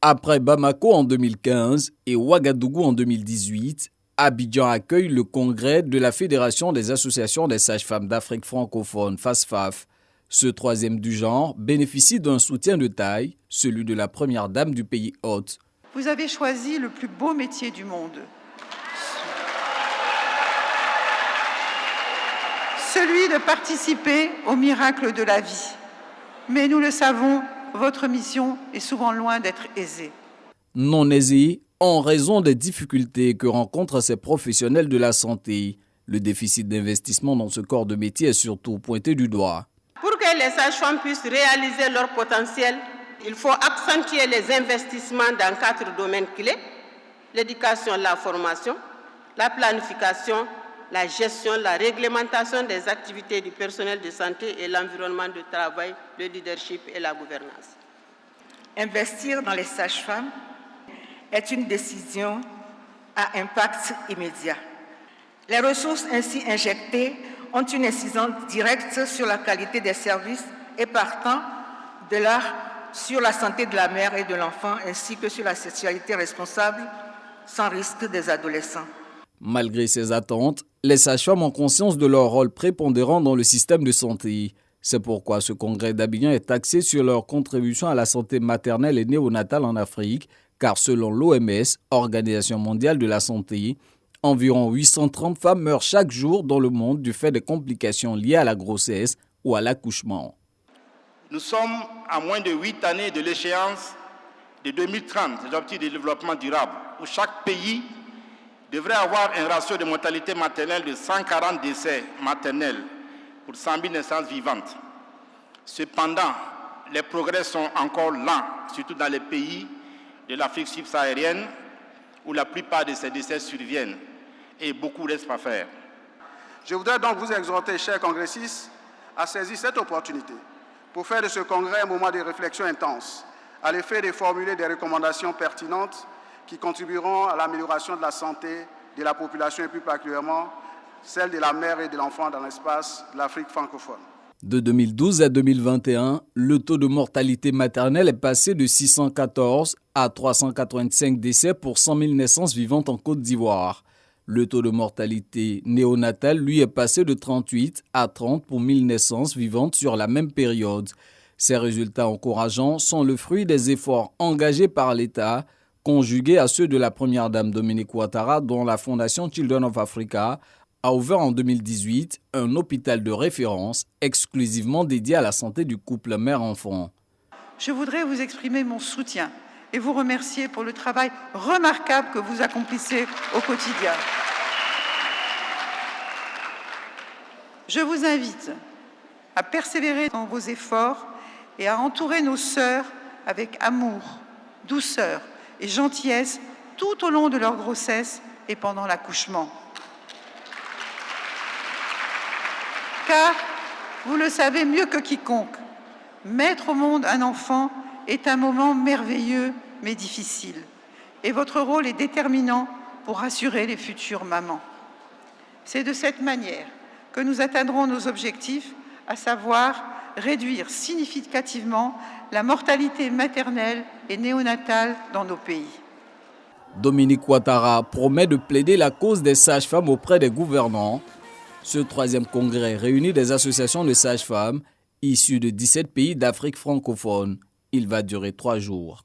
Après Bamako en 2015 et Ouagadougou en 2018, Abidjan accueille le congrès de la Fédération des associations des sages-femmes d'Afrique francophone, FASFAF. Ce troisième du genre bénéficie d'un soutien de taille, celui de la première dame du pays hôte. Vous avez choisi le plus beau métier du monde. Celui de participer au miracle de la vie. Mais nous le savons, votre mission est souvent loin d'être aisée. Non aisée en raison des difficultés que rencontrent ces professionnels de la santé. Le déficit d'investissement dans ce corps de métier est surtout pointé du doigt. Pour que les sages-femmes puissent réaliser leur potentiel, il faut accentuer les investissements dans 4 domaines clés: l'éducation, la formation, la planification, la gestion, la réglementation des activités du personnel de santé et l'environnement de travail, le leadership et la gouvernance. Investir dans les sages-femmes est une décision à impact immédiat. Les ressources ainsi injectées ont une incidence directe sur la qualité des services et partant de là sur la santé de la mère et de l'enfant ainsi que sur la sexualité responsable sans risque des adolescents. Malgré ces attentes, les sages-femmes ont conscience de leur rôle prépondérant dans le système de santé. C'est pourquoi ce congrès d'Abidjan est axé sur leur contribution à la santé maternelle et néonatale en Afrique, car selon l'OMS, Organisation mondiale de la santé, environ 830 femmes meurent chaque jour dans le monde du fait des complications liées à la grossesse ou à l'accouchement. Nous sommes à moins de 8 années de l'échéance de 2030, des objectifs de développement durable, où chaque pays devrait avoir un ratio de mortalité maternelle de 140 décès maternels pour 100 000 naissances vivantes. Cependant, les progrès sont encore lents, surtout dans les pays de l'Afrique subsaharienne, où la plupart de ces décès surviennent et beaucoup reste à faire. Je voudrais donc vous exhorter, chers congressistes, à saisir cette opportunité pour faire de ce congrès un moment de réflexion intense, à l'effet de formuler des recommandations pertinentes qui contribueront à l'amélioration de la santé de la population et plus particulièrement celle de la mère et de l'enfant dans l'espace de l'Afrique francophone. De 2012 à 2021, le taux de mortalité maternelle est passé de 614 à 385 décès pour 100 000 naissances vivantes en Côte d'Ivoire. Le taux de mortalité néonatale, lui, est passé de 38 à 30 pour 1000 naissances vivantes sur la même période. Ces résultats encourageants sont le fruit des efforts engagés par l'État, conjugués à ceux de la première dame Dominique Ouattara, dont la fondation Children of Africa a ouvert en 2018 un hôpital de référence exclusivement dédié à la santé du couple mère-enfant. Je voudrais vous exprimer mon soutien et vous remercier pour le travail remarquable que vous accomplissez au quotidien. Je vous invite à persévérer dans vos efforts et à entourer nos sœurs avec amour, douceur et gentillesse tout au long de leur grossesse et pendant l'accouchement. Car, vous le savez mieux que quiconque, mettre au monde un enfant est un moment merveilleux mais difficile. Et votre rôle est déterminant pour rassurer les futures mamans. C'est de cette manière que nous atteindrons nos objectifs, à savoir réduire significativement la mortalité maternelle et néonatale dans nos pays. Dominique Ouattara promet de plaider la cause des sages-femmes auprès des gouvernants. Ce troisième congrès réunit des associations de sages-femmes issues de 17 pays d'Afrique francophone. Il va durer 3 jours.